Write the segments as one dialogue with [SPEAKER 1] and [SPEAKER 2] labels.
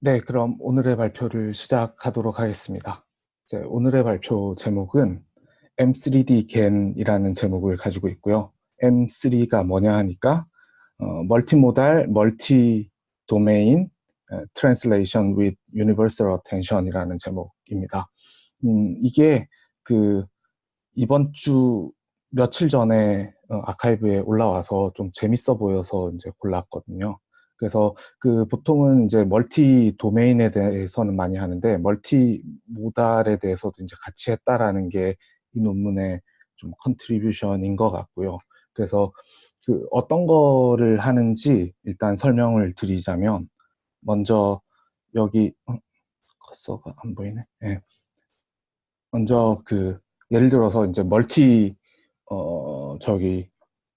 [SPEAKER 1] 네, 그럼 오늘의 발표를 시작하도록 하겠습니다. 오늘의 발표 제목은 M3D 겐이라는 제목을 가지고 있고요. M3가 뭐냐 하니까 멀티모달, 멀티 도메인 트랜슬레이션 with universal attention이라는 제목입니다. 이게 그 이번 주 며칠 전에 아카이브에 올라와서 좀 재밌어 보여서 이제 골랐거든요. 그래서 보통은 이제 멀티 도메인에 대해서는 많이 하는데 멀티 모달에 대해서도 이제 같이 했다라는 게 이 논문의 좀 컨트리뷰션인 것 같고요. 그래서 어떤 거를 하는지 일단 설명을 드리자면 먼저 여기 커서가 안 보이네. 네. 먼저 예를 들어서 이제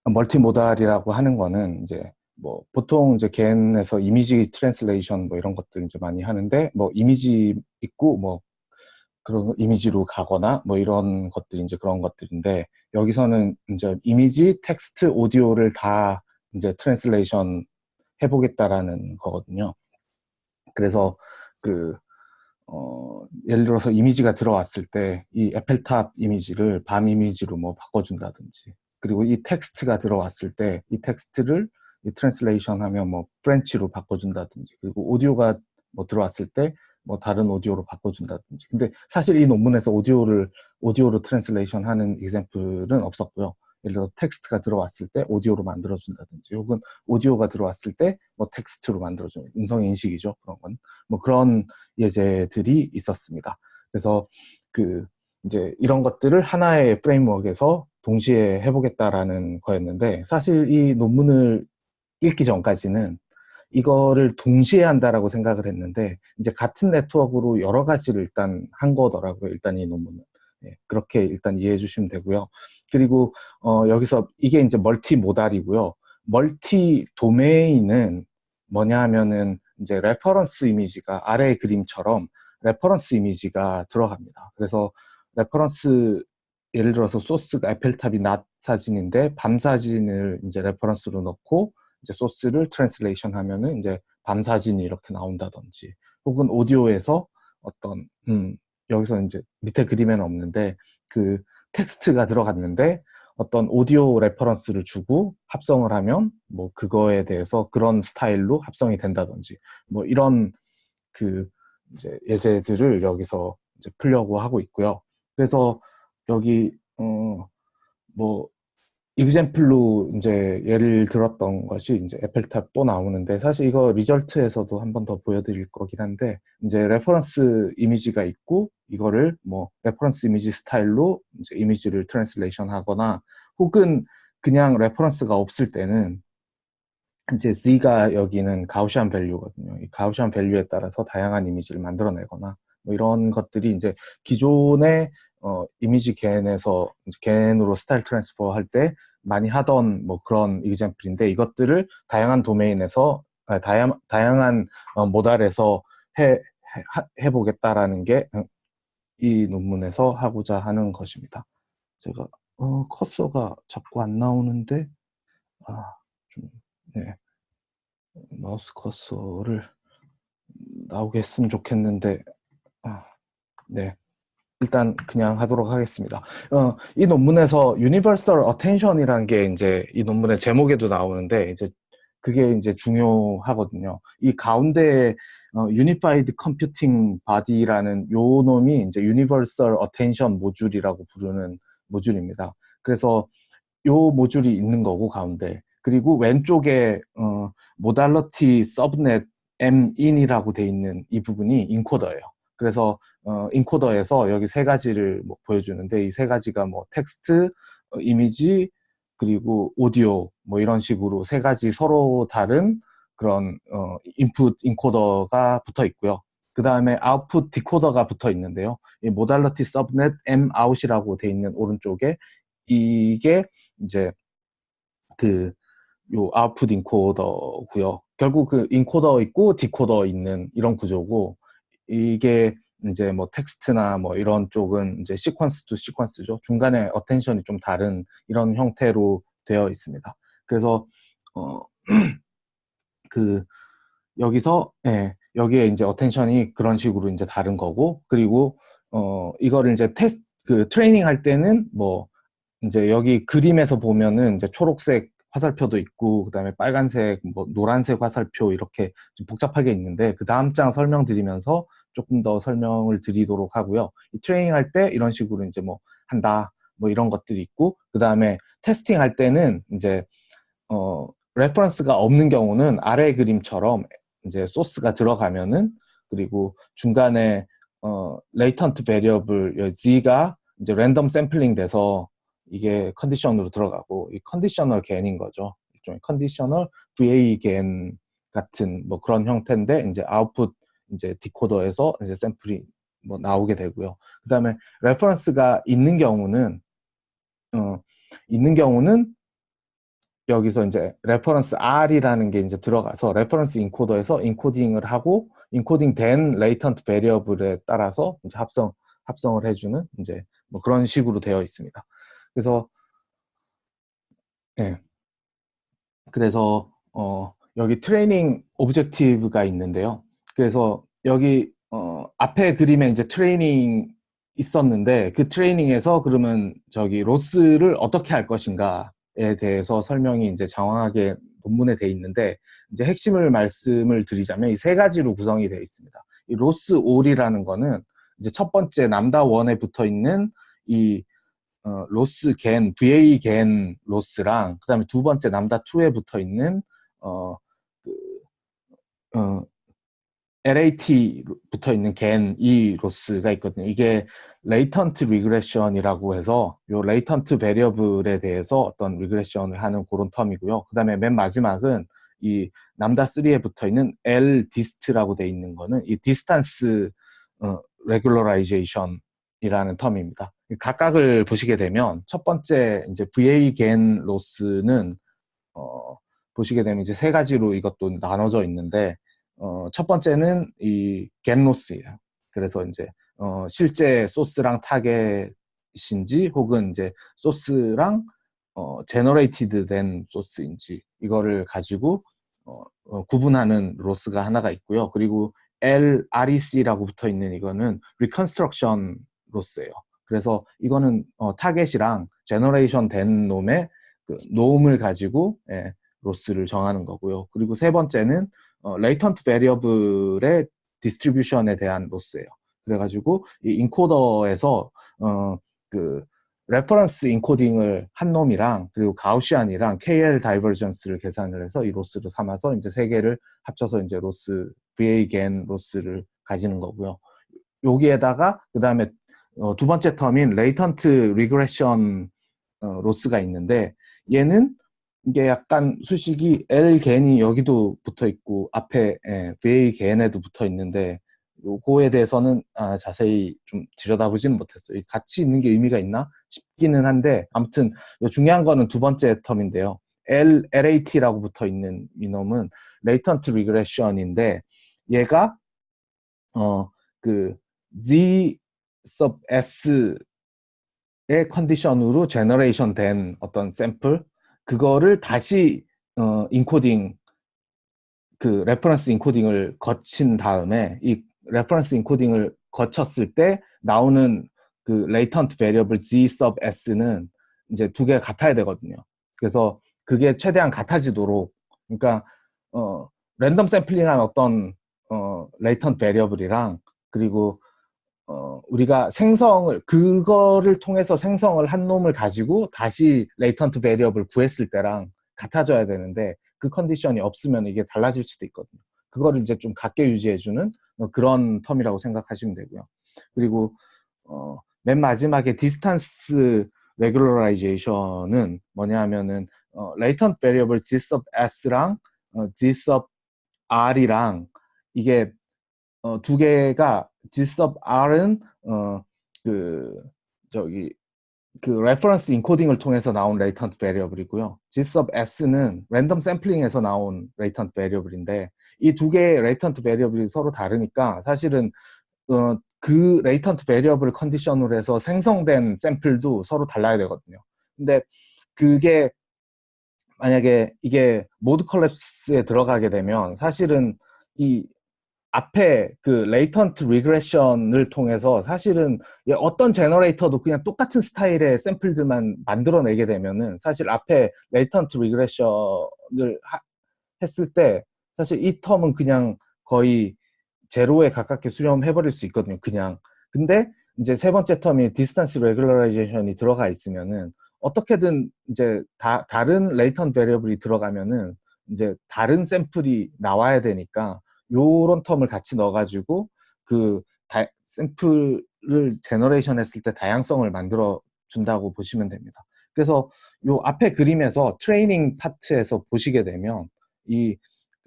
[SPEAKER 1] 멀티모달이라고 하는 거는 이제 뭐 보통 이제 겐에서 이미지 트랜슬레이션 뭐 이런 것들 이제 많이 하는데 뭐 이미지 있고 뭐 그런 이미지로 가거나 뭐 이런 것들이 이제 그런 것들인데 여기서는 이제 이미지, 텍스트, 오디오를 다 이제 트랜슬레이션 해보겠다라는 거거든요. 그래서 예를 들어서 이미지가 들어왔을 때 이 에펠탑 이미지를 밤 이미지로 뭐 바꿔준다든지, 그리고 이 텍스트가 들어왔을 때 이 텍스트를 이 트랜슬레이션 하면 뭐 프렌치로 바꿔준다든지, 그리고 오디오가 뭐 들어왔을 때 뭐 다른 오디오로 바꿔준다든지. 근데 사실 이 논문에서 오디오로 트랜슬레이션 하는 example은 없었고요. 예를 들어 텍스트가 들어왔을 때 오디오로 만들어준다든지, 혹은 오디오가 들어왔을 때 뭐 텍스트로 만들어주는, 음성 인식이죠. 그런 건. 뭐 그런 예제들이 있었습니다. 그래서 이제 이런 것들을 하나의 프레임워크에서 동시에 해보겠다라는 거였는데, 사실 이 논문을 읽기 전까지는 이거를 동시에 한다라고 생각을 했는데, 이제 같은 네트워크로 여러 가지를 일단 한 거더라고요. 일단 이 논문은. 네, 그렇게 일단 이해해 주시면 되고요. 그리고 여기서 이게 이제 멀티 모달이고요. 멀티 도메인은 뭐냐 하면은 이제 레퍼런스 이미지가 아래의 그림처럼 레퍼런스 이미지가 들어갑니다. 그래서 레퍼런스, 예를 들어서 소스가 에펠탑이 낮 사진인데 밤 사진을 이제 레퍼런스로 넣고 이제 소스를 트랜슬레이션 하면은 이제 밤 사진이 이렇게 나온다든지, 혹은 오디오에서 어떤 여기서 이제 밑에 그림에는 없는데 텍스트가 들어갔는데 어떤 오디오 레퍼런스를 주고 합성을 하면 뭐 그거에 대해서 그런 스타일로 합성이 된다든지, 뭐 이런 이제 예제들을 여기서 이제 풀려고 하고 있고요. 그래서 여기 뭐 example로 이제 예를 들었던 것이 이제 에펠탑 또 나오는데, 사실 이거 리절트에서도 한 번 더 보여드릴 거긴 한데, 이제 레퍼런스 이미지가 있고 이거를 뭐 레퍼런스 이미지 스타일로 이제 이미지를 트랜슬레이션 하거나, 혹은 그냥 레퍼런스가 없을 때는 이제 Z가 여기는 가우시안 밸류거든요. 이 가우시안 밸류에 따라서 다양한 이미지를 만들어내거나 뭐 이런 것들이 이제 기존의 이미지 겐에서 겐으로 스타일 트랜스퍼 할 때 많이 하던 뭐 그런 이그젬플인데, 이것들을 다양한 도메인에서 다양한 모달에서 해보겠다라는 게 이 논문에서 하고자 하는 것입니다. 제가 커서가 자꾸 안 나오는데 좀 네. 마우스 커서를 나오게 했으면 좋겠는데, 네. 일단 그냥 하도록 하겠습니다. 이 논문에서 Universal Attention이라는 게 이제 이 논문의 제목에도 나오는데, 이제 그게 이제 중요하거든요. 이 가운데 Unified Computing Body라는 요 놈이 이제 Universal Attention 모듈이라고 부르는 모듈입니다. 그래서 요 모듈이 있는 거고 가운데, 그리고 왼쪽에 모달러티 서브넷 MIN이라고 돼 있는 이 부분이 인코더예요. 그래서 인코더에서 여기 세 가지를 뭐 보여주는데, 이 세 가지가 뭐 텍스트, 이미지, 그리고 오디오, 뭐 이런 식으로 세 가지 서로 다른 그런 인풋 인코더가 붙어 있고요. 그 다음에 아웃풋 디코더가 붙어 있는데요. 이 모달러티 서브넷 M 아웃이라고 돼 있는 오른쪽에 이게 이제 요 아웃풋 인코더고요. 결국 인코더 있고 디코더 있는 이런 구조고, 이게 이제 뭐 텍스트나 뭐 이런 쪽은 이제 시퀀스 투 시퀀스죠. 중간에 어텐션이 좀 다른 이런 형태로 되어 있습니다. 그래서 어, 여기서 예, 여기에 이제 어텐션이 그런 식으로 이제 다른 거고, 그리고 이거를 이제 트레이닝 할 때는 뭐 이제 여기 그림에서 보면은 이제 초록색 화살표도 있고, 그다음에 빨간색, 뭐 노란색 화살표 이렇게 좀 복잡하게 있는데, 그 다음 장 설명드리면서 조금 더 설명을 드리도록 하고요. 이 트레이닝 할 때 이런 식으로 이제 뭐 한다, 뭐 이런 것들이 있고, 그 다음에 테스팅 할 때는 이제 레퍼런스가 없는 경우는 아래 그림처럼 이제 소스가 들어가면은, 그리고 중간에 레이턴트 베리어블 z가 이제 랜덤 샘플링 돼서 이게 컨디션으로 들어가고, 이 컨디셔널 겐인 거죠. 일종의 컨디셔널 VA 겐 같은 뭐 그런 형태인데, 이제 아웃풋 이제 디코더에서 이제 샘플이 뭐 나오게 되고요. 그다음에 레퍼런스가 어, 있는 경우는 여기서 이제 레퍼런스 R이라는 게 이제 들어가서 레퍼런스 인코더에서 인코딩을 하고, 인코딩 된 레이턴트 베리어블에 따라서 이제 합성을 해주는 이제 뭐 그런 식으로 되어 있습니다. 그래서 예. 그래서 여기 트레이닝 오브젝티브가 있는데요. 그래서 여기 앞에 그림에 이제 트레이닝 있었는데, 그 트레이닝에서 그러면 저기 로스를 어떻게 할 것인가에 대해서 설명이 이제 장황하게 논문에 돼 있는데, 이제 핵심을 말씀을 드리자면 이 세 가지로 구성이 되어 있습니다. 이 로스 올이라는 거는 이제 첫 번째 남다 원에 붙어 있는 이 로스 겐, VA 겐 로스랑, 그 다음에 두 번째 남다 2에 붙어 있는 그, 어, LAT 붙어 있는 겐 이 로스가 있거든요. 이게 레이턴트 리그레션이라고 해서 요 레이턴트 베리어블에 대해서 어떤 리그레션을 하는 그런 텀이고요. 그 다음에 맨 마지막은 이 남다 3에 붙어 있는 L 디스트라고 돼 있는 거는 이 디스탄스 레귤러라이제이션이라는 텀입니다. 각각을 보시게 되면 첫 번째 이제 VA 겐 로스는 보시게 되면 이제 세 가지로 이것도 나눠져 있는데, 첫 번째는 이 겟로스예요. 그래서 이제 실제 소스랑 타겟인지, 혹은 이제 소스랑 제너레이티드 된 소스인지, 이거를 가지고 구분하는 로스가 하나가 있고요. 그리고 REC라고 붙어 있는 이거는 리컨스트럭션 로스예요. 그래서 이거는 타겟이랑 제너레이션 된 놈의 그 노음을 가지고 로스를 정하는 거고요. 그리고 세 번째는 레이턴트 베리어블의 디스트리뷰션에 대한 로스예요. 그래가지고 이 인코더에서 그 레퍼런스 인코딩을 한 놈이랑, 그리고 가우시안이랑 KL 다이버전스를 계산을 해서 이 로스를 삼아서 이제 세 개를 합쳐서 이제 로스 VA 겐 로스를 가지는 거고요. 여기에다가 그 다음에 두 번째 텀인 레이턴트 리그레션 로스가 있는데, 얘는 이게 약간 수식이 L 겐이 여기도 붙어 있고 앞에 VA 겐에도 붙어 있는데, 요거에 대해서는 자세히 좀 들여다보지는 못했어요. 같이 있는 게 의미가 있나 싶기는 한데, 아무튼 중요한 거는 두 번째 텀인데요. LAT라고 붙어 있는 이놈은 레이턴트 리그레션인데, 얘가 그 Z sub S의 컨디션으로 제너레이션 된 어떤 샘플, 그거를 다시 인코딩, 그 레퍼런스 인코딩을 거친 다음에, 이 레퍼런스 인코딩을 거쳤을 때 나오는 그 레이턴트 베리어블 Z sub S는 이제 두 개가 같아야 되거든요. 그래서 그게 최대한 같아지도록, 그러니까 랜덤 샘플링한 어떤 레이턴트 베리어블이랑, 그리고 우리가 그거를 통해서 생성을 한 놈을 가지고 다시 레이턴트 베리어블 구했을 때랑 같아져야 되는데, 그 컨디션이 없으면 이게 달라질 수도 있거든요. 그거를 이제 좀 같게 유지해주는 그런 텀이라고 생각하시면 되고요. 그리고 맨 마지막에 디스탄스 레귤러라이제이션은 뭐냐 하면은 레이턴트 베리어블 G sub S랑 G sub R이랑, 이게 두 개가 G sub R은 그 저기 그 레퍼런스 인코딩을 통해서 나온 레이턴트 베리어블이고요. G sub S는 랜덤 샘플링에서 나온 레이턴트 베리어블인데, 이 두 개의 레이턴트 베리어블이 서로 다르니까 사실은 그 레이턴트 베리어블 컨디션으로 해서 생성된 샘플도 서로 달라야 되거든요. 근데 그게 만약에 이게 모드 컬랩스에 들어가게 되면 사실은 이 앞에 그 레이턴트 리그레션을 통해서 사실은 어떤 제너레이터도 그냥 똑같은 스타일의 샘플들만 만들어내게 되면은 사실 앞에 레이턴트 리그레션을 했을 때 사실 이 텀은 그냥 거의 제로에 가깝게 수렴해버릴 수 있거든요. 그냥. 근데 이제 세 번째 텀이 디스턴스 레귤러라이제이션이 들어가 있으면은 어떻게든 이제 다른 레이턴 베리어블이 들어가면은 이제 다른 샘플이 나와야 되니까 요런 텀을 같이 넣어가지고 그 샘플을 제너레이션 했을 때 다양성을 만들어 준다고 보시면 됩니다. 그래서 요 앞에 그림에서 트레이닝 파트에서 보시게 되면 이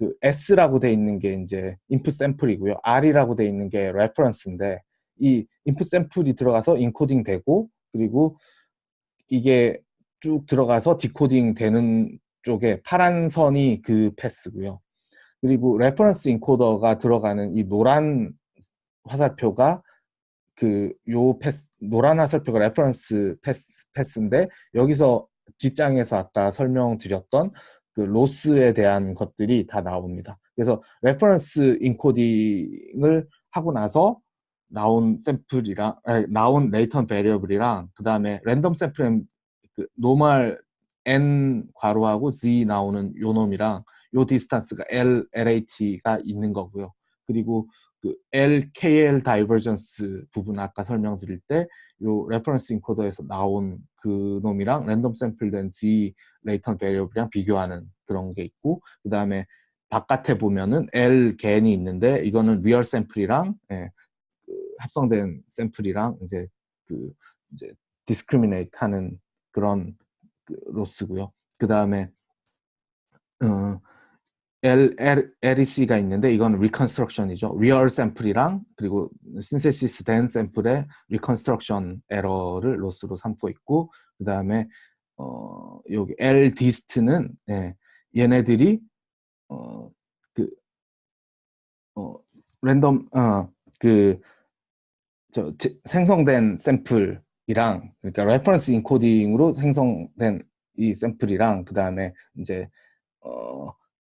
[SPEAKER 1] 그 S라고 돼 있는 게 이제 인풋 샘플이고요. R이라고 돼 있는 게 레퍼런스인데 이 인풋 샘플이 들어가서 인코딩 되고 그리고 이게 쭉 들어가서 디코딩 되는 쪽에 파란 선이 그 패스고요. 그리고 레퍼런스 인코더가 들어가는 이 노란 화살표가 그 요 패스 노란 화살표가 레퍼런스 패스인데 여기서 뒷장에서 아까 설명드렸던 그 로스에 대한 것들이 다 나옵니다. 그래서 레퍼런스 인코딩을 하고 나서 나온 샘플이랑 나온 레이턴 베리어블이랑 그 다음에 랜덤 샘플 그 노멀 n 괄호하고 z 나오는 요 놈이랑 요 디스턴스가 LAT가 있는 거고요. 그리고 그 LKL 다이버전스 부분 아까 설명드릴 때 요 레퍼런스 인코더에서 나온 그 놈이랑 랜덤 샘플된 Z 레이턴 베리어블이랑 비교하는 그런 게 있고 그 다음에 바깥에 보면은 L 겐이 있는데 이거는 리얼 샘플이랑 그 합성된 샘플이랑 그 이제 디스크리미네이트 하는 그런 그 로스고요. 그 다음에 LEC가 있는데 이건 리컨스트럭션이죠. 리얼 샘플이랑 그리고 신세시스 된 샘플의 리컨스트럭션 에러를 로스로 삼고 있고 그 다음에 여기 LDist는 얘네들이 그 랜덤 그 생성된 샘플이랑 그러니까 레퍼런스 인코딩으로 생성된 이 샘플이랑 그 다음에 이제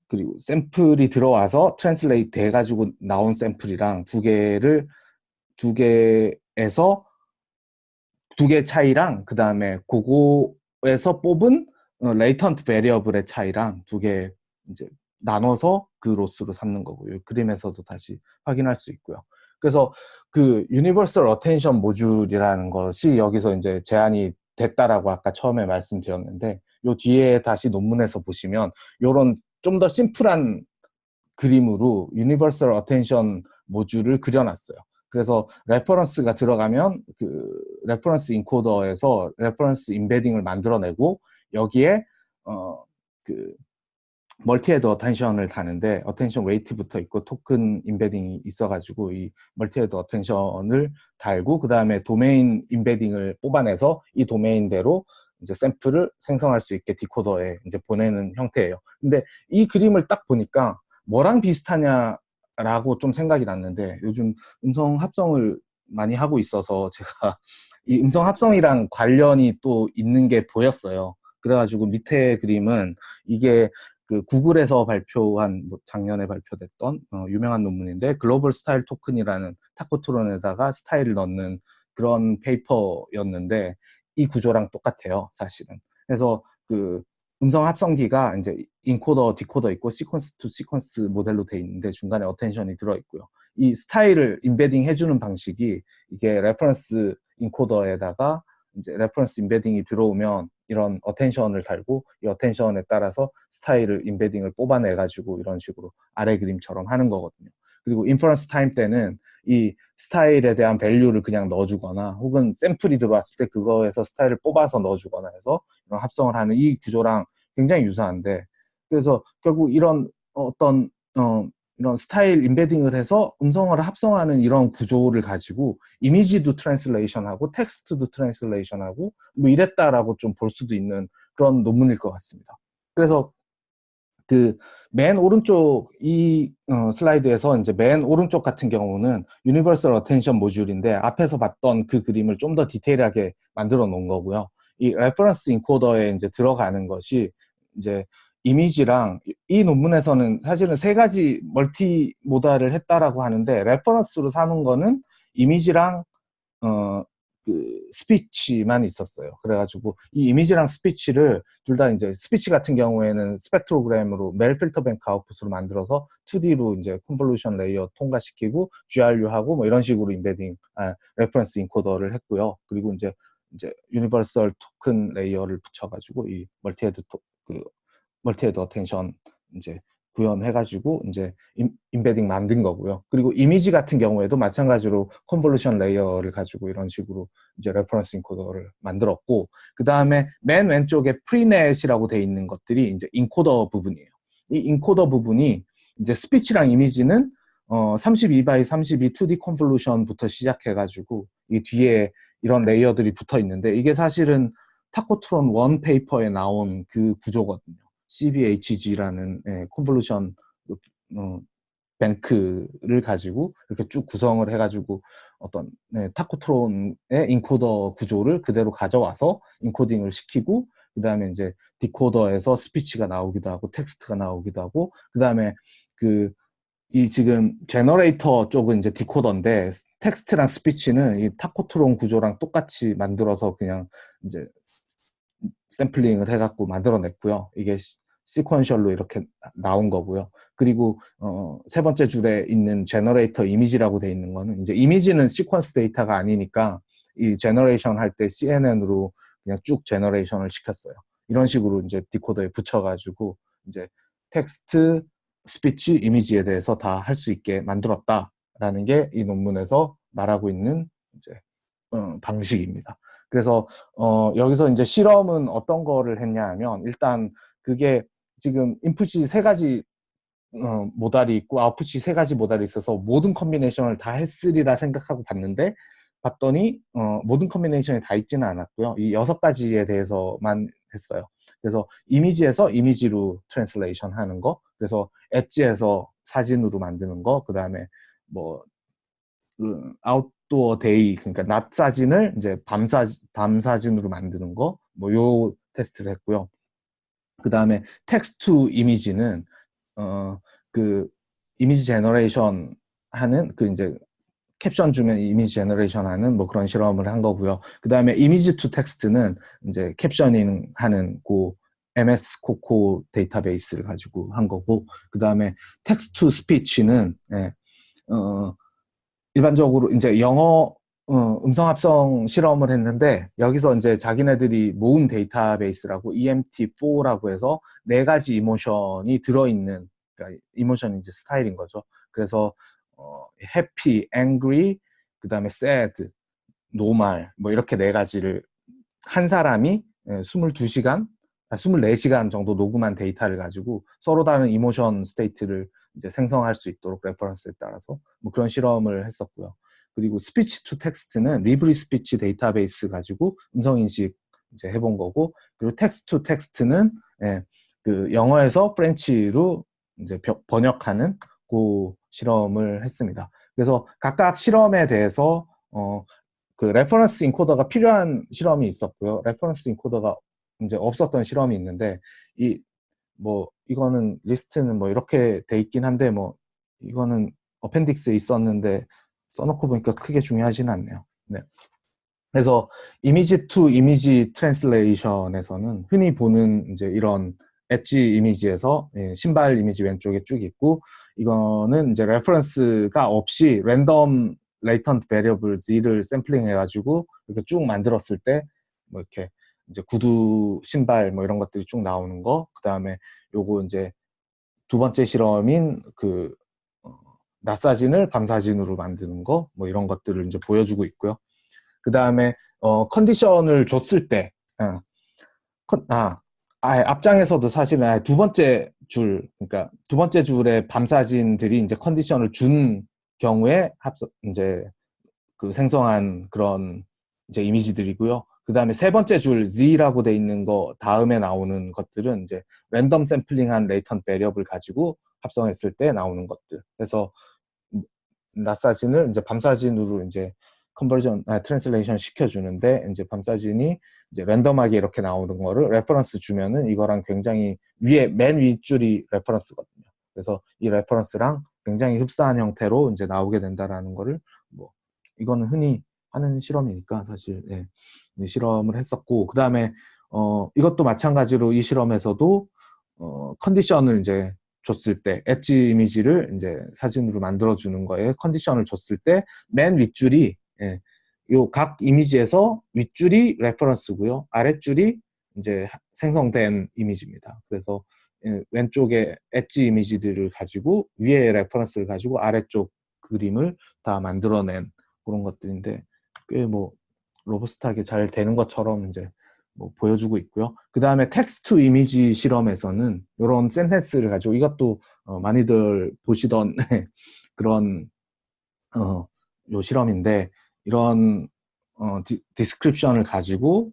[SPEAKER 1] 그리고 샘플이 들어와서 트랜슬레이트 돼가지고 나온 샘플이랑 두 개에서 두 개 차이랑 그 다음에 그거에서 뽑은 레이턴트 베리어블의 차이랑 두 개 이제 나눠서 그 로스로 삼는 거고요. 그림에서도 다시 확인할 수 있고요. 그래서 그 유니버설 어텐션 모듈이라는 것이 여기서 이제 제안이 됐다라고 아까 처음에 말씀드렸는데 요 뒤에 다시 논문에서 보시면 요런 좀 더 심플한 그림으로 유니버설 어텐션 모듈을 그려놨어요. 그래서 레퍼런스가 들어가면 그 레퍼런스 인코더에서 레퍼런스 인베딩을 만들어내고 여기에 그 멀티헤드 어텐션을 다는데 어텐션 웨이트부터 있고 토큰 인베딩이 있어가지고 이 멀티헤드 어텐션을 달고 그 다음에 도메인 인베딩을 뽑아내서 이 도메인대로 이제 샘플을 생성할 수 있게 디코더에 이제 보내는 형태예요. 근데 이 그림을 딱 보니까 뭐랑 비슷하냐라고 좀 생각이 났는데 요즘 음성 합성을 많이 하고 있어서 제가 이 음성 합성이랑 관련이 또 있는 게 보였어요. 그래가지고 밑에 그림은 이게 그 구글에서 발표한 뭐 작년에 발표됐던 유명한 논문인데 글로벌 스타일 토큰이라는 타코트론에다가 스타일을 넣는 그런 페이퍼였는데 이 구조랑 똑같아요, 사실은. 그래서 그 음성 합성기가 이제 인코더, 디코더 있고 시퀀스 투 시퀀스 모델로 돼 있는데 중간에 어텐션이 들어 있고요. 이 스타일을 인베딩 해주는 방식이 이게 레퍼런스 인코더에다가 이제 레퍼런스 인베딩이 들어오면 이런 어텐션을 달고 이 어텐션에 따라서 스타일을 인베딩을 뽑아내 가지고 이런 식으로 아래 그림처럼 하는 거거든요. 그리고 인퍼런스 타임 때는 이 스타일에 대한 밸류를 그냥 넣어주거나 혹은 샘플이 들어왔을 때 그거에서 스타일을 뽑아서 넣어주거나 해서 이런 합성을 하는 이 구조랑 굉장히 유사한데 그래서 결국 이런 어떤 이런 스타일 인베딩을 해서 음성어를 합성하는 이런 구조를 가지고 이미지도 트랜슬레이션하고 텍스트도 트랜슬레이션하고 뭐 이랬다라고 좀 볼 수도 있는 그런 논문일 것 같습니다. 그래서 그 맨 오른쪽 이 슬라이드에서 이제 맨 오른쪽 같은 경우는 유니버설 어텐션 모듈인데 앞에서 봤던 그 그림을 좀 더 디테일하게 만들어 놓은 거고요. 이 레퍼런스 인코더에 이제 들어가는 것이 이제 이미지랑 이 논문에서는 사실은 세 가지 멀티 모달을 했다라고 하는데 레퍼런스로 삼은 거는 이미지랑 어, 그 스피치만 있었어요. 그래가지고 이 이미지랑 스피치를 둘 다 이제 스피치 같은 경우에는 스펙트로그램으로 멜 필터 뱅크 아웃풋으로 만들어서 2D로 이제 컨볼루션 레이어 통과시키고 GRU하고 뭐 이런 식으로 인베딩 레퍼런스 인코더를 했고요. 그리고 이제 유니버설 토큰 레이어를 붙여가지고 이 멀티헤드 어텐션 이제 구현해가지고 이제 인베딩 만든 거고요. 그리고 이미지 같은 경우에도 마찬가지로 컨볼루션 레이어를 가지고 이런 식으로 이제 레퍼런스 인코더를 만들었고, 그 다음에 맨 왼쪽에 프리넷이라고 돼 있는 것들이 이제 인코더 부분이에요. 이 인코더 부분이 이제 스피치랑 이미지는 32 x 32 2D 컨볼루션부터 시작해가지고 이 뒤에 이런 레이어들이 붙어 있는데 이게 사실은 타코트론 1 페이퍼에 나온 그 구조거든요. CBHG라는 컨볼루션 뱅크를 가지고 이렇게 쭉 구성을 해가지고 어떤 타코트론의 인코더 구조를 그대로 가져와서 인코딩을 시키고 그 다음에 이제 디코더에서 스피치가 나오기도 하고 텍스트가 나오기도 하고 그 다음에 이 지금 제너레이터 쪽은 이제 디코더인데 텍스트랑 스피치는 이 타코트론 구조랑 똑같이 만들어서 그냥 이제 샘플링을 해갖고 만들어냈고요. 이게 시퀀셜로 이렇게 나온 거고요. 그리고 세 번째 줄에 있는 제너레이터 이미지라고 돼 있는 거는 이제 이미지는 시퀀스 데이터가 아니니까 이 제너레이션 할 때 CNN으로 그냥 쭉 제너레이션을 시켰어요. 이런 식으로 이제 디코더에 붙여가지고 이제 텍스트, 스피치, 이미지에 대해서 다 할 수 있게 만들었다라는 게 이 논문에서 말하고 있는 이제 방식입니다. 그래서 여기서 이제 실험은 어떤 거를 했냐 하면 일단 그게 지금 인풋이 세 가지 모달이 있고 아웃풋이 세 가지 모달이 있어서 모든 컨비네이션을 다 했으리라 생각하고 봤더니 모든 컨비네이션이 다 있지는 않았고요. 이 6가지에 대해서만 했어요. 그래서 이미지에서 이미지로 트랜슬레이션 하는 거, 그래서 엣지에서 사진으로 만드는 거, 그 다음에 뭐 아웃도어 데이, 그러니까 낮 사진을 이제 밤 사진으로 만드는 거, 뭐 요 테스트를 했고요. 그 다음에 텍스트 투 이미지는 그 이미지 제너레이션 하는 그 이제 캡션 주면 이미지 제너레이션 하는 뭐 그런 실험을 한 거고요. 그 다음에 이미지 투 텍스트는 이제 캡셔닝 하는 그 MS 코코 데이터베이스를 가지고 한 거고, 그 다음에 텍스트 투 스피치는 일반적으로 이제 영어 음성 합성 실험을 했는데 여기서 이제 자기네들이 모은 데이터베이스라고 EMT4라고 해서 4가지 이모션이 들어있는, 그러니까 이모션이 이제 스타일인 거죠. 그래서 happy, angry, 그 다음에 sad, normal 뭐 이렇게 4가지를 한 사람이 22시간, 24시간 정도 녹음한 데이터를 가지고 서로 다른 이모션 스테이트를 이제 생성할 수 있도록 레퍼런스에 따라서 뭐 그런 실험을 했었고요. 그리고 스피치 투 텍스트는 리브리 스피치 데이터베이스 가지고 음성 인식 이제 해본 거고, 그리고 텍스트 투 텍스트는 그 영어에서 프렌치로 이제 번역하는 그 실험을 했습니다. 그래서 각각 실험에 대해서 그 레퍼런스 인코더가 필요한 실험이 있었고요. 레퍼런스 인코더가 이제 없었던 실험이 있는데 이거는 리스트는 뭐 이렇게 돼 있긴 한데 뭐 이거는 어펜딕스에 있었는데 써놓고 보니까 크게 중요하지는 않네요. 네. 그래서 이미지 투 이미지 트랜슬레이션에서는 흔히 보는 이제 이런 엣지 이미지에서 신발 이미지 왼쪽에 쭉 있고, 이거는 이제 레퍼런스가 없이 랜덤 레이턴트 베리어블 Z를 샘플링 해가지고 이렇게 쭉 만들었을 때 뭐 이렇게 이제 구두, 신발 뭐 이런 것들이 쭉 나오는 거, 그 다음에 요거 이제 두 번째 실험인 낮 사진을 밤 사진으로 만드는 거, 뭐 이런 것들을 이제 보여주고 있고요. 그 다음에 컨디션을 줬을 때 앞장에서도 사실은 두 번째 줄, 그러니까 두 번째 줄의 밤 사진들이 이제 컨디션을 준 경우에 이제 그 생성한 그런 이제 이미지들이고요. 그 다음에 세 번째 줄 Z라고 돼 있는 거 다음에 나오는 것들은 이제 랜덤 샘플링한 레이턴트 베리어블 가지고 합성했을 때 나오는 것들. 그래서 낮 사진을 이제 밤 사진으로 이제 트랜슬레이션 시켜주는데, 이제 밤사진이 이제 랜덤하게 이렇게 나오는 거를 레퍼런스 주면은 이거랑 굉장히 맨 윗줄이 레퍼런스거든요. 그래서 이 레퍼런스랑 굉장히 흡사한 형태로 이제 나오게 된다라는 거를, 뭐, 이거는 흔히 하는 실험이니까 사실, 예, 실험을 했었고, 그 다음에, 이것도 마찬가지로 이 실험에서도, 컨디션을 이제 줬을 때, 엣지 이미지를 이제 사진으로 만들어주는 거에 컨디션을 줬을 때, 맨 윗줄이, 예, 요 각 이미지에서 윗줄이 레퍼런스고요. 아랫줄이 이제 생성된 이미지입니다. 그래서 예, 왼쪽에 엣지 이미지들을 가지고 위에 레퍼런스를 가지고 아래쪽 그림을 다 만들어낸 그런 것들인데 꽤 뭐 로버스트하게 잘 되는 것처럼 이제 뭐 보여주고 있고요. 그 다음에 텍스트 투 이미지 실험에서는 이런 센텐스를 가지고 이것도 많이들 보시던 그런 요 실험인데 이런 디스크립션을 가지고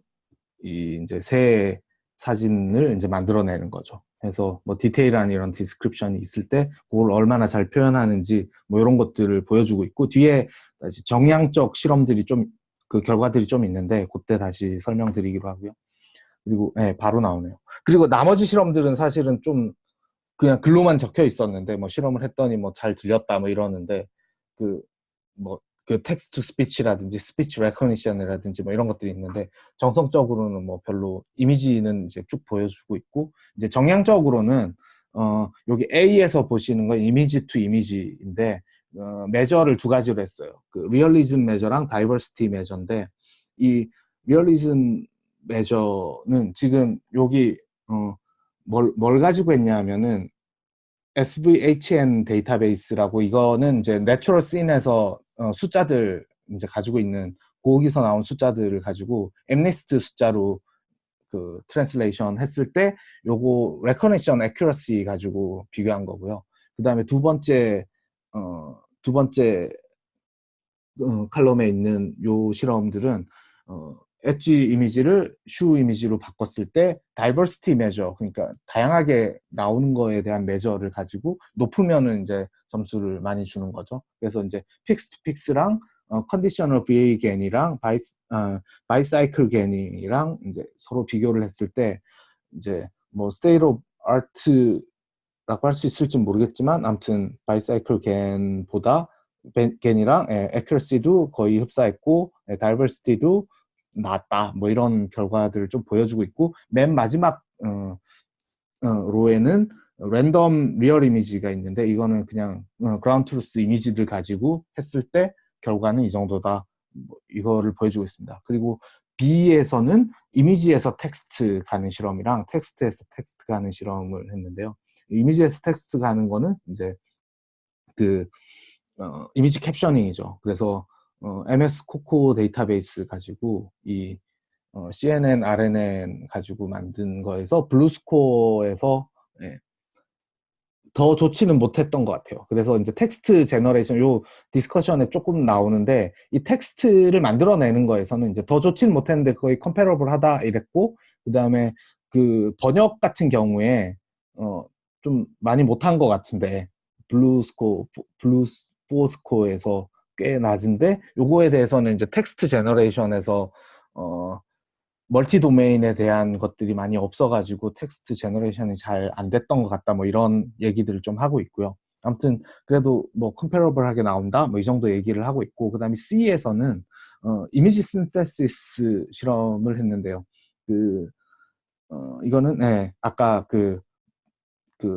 [SPEAKER 1] 이 이제 새 사진을 이제 만들어내는 거죠. 그래서 뭐 디테일한 이런 디스크립션이 있을 때 그걸 얼마나 잘 표현하는지 뭐 이런 것들을 보여주고 있고 뒤에 다시 정량적 실험들이 좀 그 결과들이 좀 있는데 그때 다시 설명드리기로 하고요. 그리고 네, 바로 나오네요. 그리고 나머지 실험들은 사실은 좀 그냥 글로만 적혀 있었는데 뭐 실험을 했더니 뭐 잘 들렸다 뭐 이러는데 그 뭐 그 텍스트 투 스피치라든지 스피치 레코니션이라든지 뭐 이런 것들이 있는데 정성적으로는 뭐 별로 이미지는 이제 쭉 보여주고 있고 이제 정량적으로는 여기 A에서 보시는 건 이미지 투 이미지인데 메저를 두 가지로 했어요. 그 리얼리즘 메저랑 다이버시티 메저인데 이 리얼리즘 메저는 지금 여기 뭘 가지고 했냐면은 SVHN 데이터베이스라고 이거는 이제 내추럴 씬에서 숫자들 이제 가지고 있는 거기서 나온 숫자들을 가지고 엠니스트 숫자로 그 트랜슬레이션 했을 때 요거 레커니션 애큐러시 가지고 비교한 거고요. 그다음에 두 번째 칼럼에 있는 요 실험들은 엣지 이미지를 슈 이미지로 바꿨을 때 다이버시티 메저 그러니까 다양하게 나오는 거에 대한 메저를 가지고 높으면은 이제 점수를 많이 주는 거죠. 그래서 이제 픽스 투 픽스랑 컨디셔널 VA 겐이랑 바이사이클 겐이랑 이제 서로 비교를 했을 때 이제 뭐 스테이트 오브 아트라고 할 수 있을지 모르겠지만 아무튼 바이사이클 겐보다 겐이랑 애큐러시도 거의 흡사했고 다이버시티도 낮다 뭐 이런 결과들을 좀 보여주고 있고 맨 마지막 로에는 랜덤 리얼 이미지가 있는데 이거는 그냥 그라운드 트루스 이미지들 가지고 했을 때 결과는 이 정도다 뭐 이거를 보여주고 있습니다. 그리고 B에서는 이미지에서 텍스트 가는 실험이랑 텍스트에서 텍스트 가는 실험을 했는데요. 이미지에서 텍스트 가는 거는 이제 그 이미지 캡셔닝이죠. 그래서 MS 코코 데이터베이스 가지고 이 CNN, RNN 가지고 만든 거에서 블루스코어에서 예, 더 좋지는 못했던 것 같아요. 그래서 이제 텍스트 제너레이션 요 디스커션에 조금 나오는데 이 텍스트를 만들어내는 거에서는 이제 더 좋지는 못했는데 거의 컴패러블 하다 이랬고 그 다음에 그 번역 같은 경우에 좀 많이 못한 것 같은데 블루스코어에서 꽤 낮은데 요거에 대해서는 이제 텍스트 제너레이션에서 멀티 도메인에 대한 것들이 많이 없어가지고 텍스트 제너레이션이 잘 안 됐던 것 같다 뭐 이런 얘기들을 좀 하고 있고요. 아무튼 그래도 뭐 컴패러블하게 나온다 뭐 이 정도 얘기를 하고 있고 그 다음에 C에서는 이미지 신테시스 실험을 했는데요. 그 이거는 네, 아까 그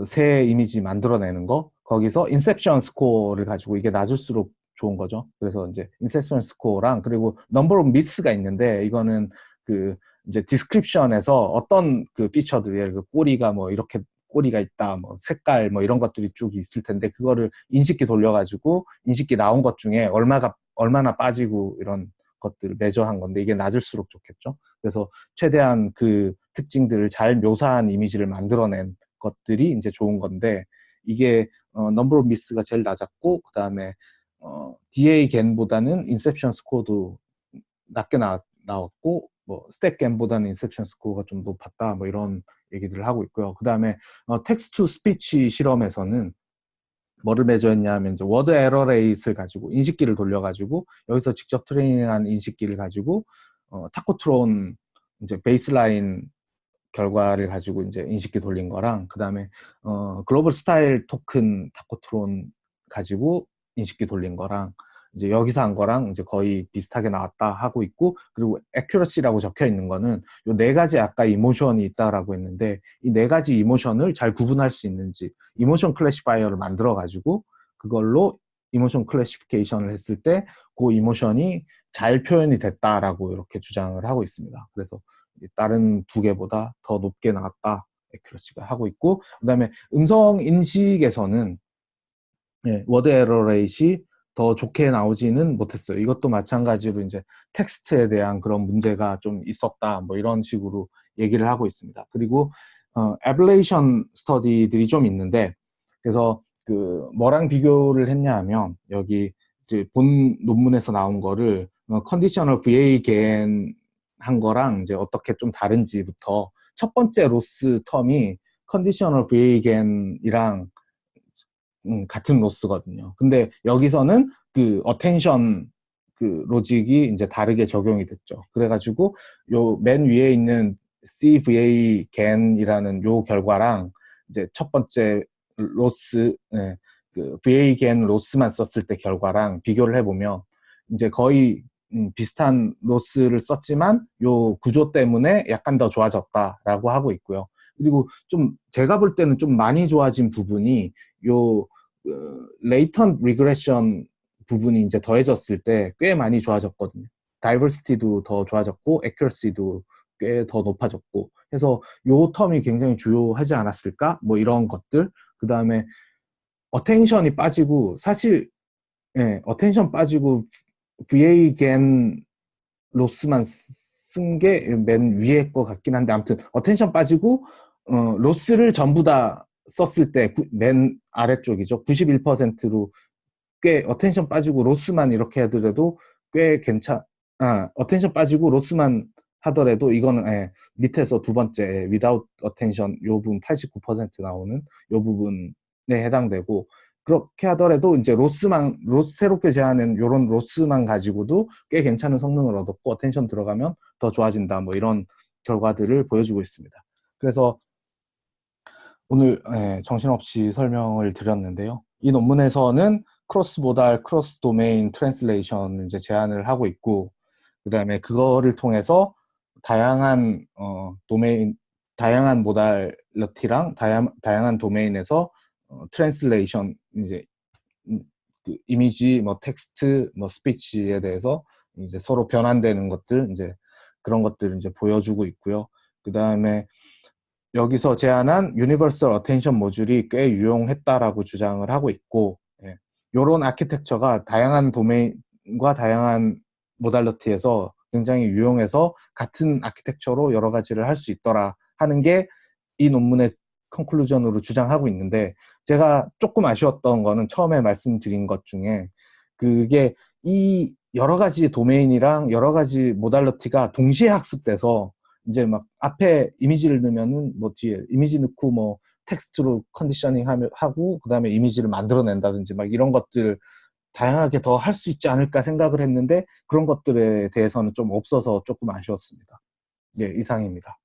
[SPEAKER 1] 새 이미지 만들어내는 거 거기서 인셉션 스코어를 가지고 이게 낮을수록 좋은 거죠. 그래서 이제 인셉션 스코어랑 그리고 넘버 오브 미스가 있는데 이거는 그 이제 디스크립션에서 어떤 그 피처들 예를 들어 꼬리가 뭐 이렇게 꼬리가 있다 뭐 색깔 뭐 이런 것들이 쭉 있을 텐데 그거를 인식기 돌려가지고 인식기 나온 것 중에 얼마나 빠지고 이런 것들을 매저한 건데 이게 낮을수록 좋겠죠. 그래서 최대한 그 특징들을 잘 묘사한 이미지를 만들어낸 것들이 이제 좋은 건데 이게 넘버 오브 미스가 제일 낮았고 그 다음에 DA 겐보다는 인셉션 스코어도 낮게 나왔고 뭐 스택 겐보다는 인셉션 스코어가 좀 높았다 뭐 이런 얘기들을 하고 있고요. 그 다음에 텍스트 투 스피치 실험에서는 뭐를 메저했냐면 이제 워드 에러 레이스를 가지고 인식기를 돌려가지고 여기서 직접 트레이닝한 인식기를 가지고 타코트론 이제 베이스라인 결과를 가지고 이제 인식기 돌린 거랑 그다음에 글로벌 스타일 토큰 타코트론 가지고 인식기 돌린 거랑 이제 여기서 한 거랑 이제 거의 비슷하게 나왔다 하고 있고, 그리고 accuracy라고 적혀 있는 거는 요 네 가지 아까 이모션이 있다라고 했는데 이 네 가지 이모션을 잘 구분할 수 있는지 이모션 클래시파이어를 만들어 가지고 그걸로 이모션 클래시피케이션을 했을 때 그 이모션이 잘 표현이 됐다라고 이렇게 주장을 하고 있습니다. 그래서 다른 두 개보다 더 높게 나왔다 액큐러시가 하고 있고, 그다음에 음성 인식에서는 워드 에러 레이시 더 좋게 나오지는 못했어요. 이것도 마찬가지로 이제 텍스트에 대한 그런 문제가 좀 있었다 뭐 이런 식으로 얘기를 하고 있습니다. 그리고 에블레이션 스터디들이 좀 있는데, 그래서 그 뭐랑 비교를 했냐 하면 여기 이제 본 논문에서 나온 거를 컨디셔널 VA 겐 한 거랑 이제 어떻게 좀 다른지부터, 첫 번째 로스 텀이 컨디셔널 VA 겐이랑 같은 로스거든요. 근데 여기서는 그 어텐션 그 로직이 이제 다르게 적용이 됐죠. 그래가지고 요 맨 위에 있는 CVA 겐이라는 요 결과랑 이제 첫 번째 로스, 그 VA 겐 로스만 썼을 때 결과랑 비교를 해보면 이제 거의 비슷한 로스를 썼지만 요 구조 때문에 약간 더 좋아졌다라고 하고 있고요. 그리고 좀 제가 볼 때는 좀 많이 좋아진 부분이 요 레이턴트 리그레션 부분이 이제 더해졌을 때 꽤 많이 좋아졌거든요. 다이버시티도 더 좋아졌고 액큐러시도 꽤 더 높아졌고 해서 요 텀이 굉장히 주요하지 않았을까? 뭐 이런 것들. 그 다음에 어텐션이 빠지고, 사실 어텐션 빠지고 VA 겐 로스만 쓴 게 맨 위에 거 같긴 한데, 아무튼 어텐션 빠지고 로스를 전부 다 썼을 때 맨 아래쪽이죠. 91%로 꽤 어텐션 빠지고 로스만 이렇게 하더라도 꽤 어텐션 빠지고 로스만 하더라도 이거는 밑에서 두 번째 without attention 요 부분 89% 나오는 요 부분에 해당되고, 그렇게 하더라도 이제 새롭게 제안한 요런 로스만 가지고도 꽤 괜찮은 성능을 얻었고 어텐션 들어가면 더 좋아진다 뭐 이런 결과들을 보여주고 있습니다. 그래서 오늘 정신없이 설명을 드렸는데요. 이 논문에서는 크로스 모달, 크로스 도메인 트랜슬레이션을 이제 제안을 하고 있고, 그 다음에 그거를 통해서 다양한 도메인, 다양한 모달러티랑 다양한 도메인에서 트랜슬레이션 이제 그 이미지, 뭐 텍스트, 뭐 스피치에 대해서 이제 서로 변환되는 것들, 이제 그런 것들을 이제 보여주고 있고요. 그 다음에 여기서 제안한 유니버설 어텐션 모듈이 꽤 유용했다라고 주장을 하고 있고, 이런 아키텍처가 다양한 도메인과 다양한 모달러티에서 굉장히 유용해서 같은 아키텍처로 여러 가지를 할 수 있더라 하는 게 이 논문의 컨클루전으로 주장하고 있는데, 제가 조금 아쉬웠던 거는 처음에 말씀드린 것 중에 그게 이 여러 가지 도메인이랑 여러 가지 모달러티가 동시에 학습돼서 이제 막 앞에 이미지를 넣으면은 뭐 뒤에 이미지 넣고 뭐 텍스트로 컨디셔닝 하고 그다음에 이미지를 만들어낸다든지 막 이런 것들 다양하게 더 할 수 있지 않을까 생각을 했는데 그런 것들에 대해서는 좀 없어서 조금 아쉬웠습니다. 예, 이상입니다.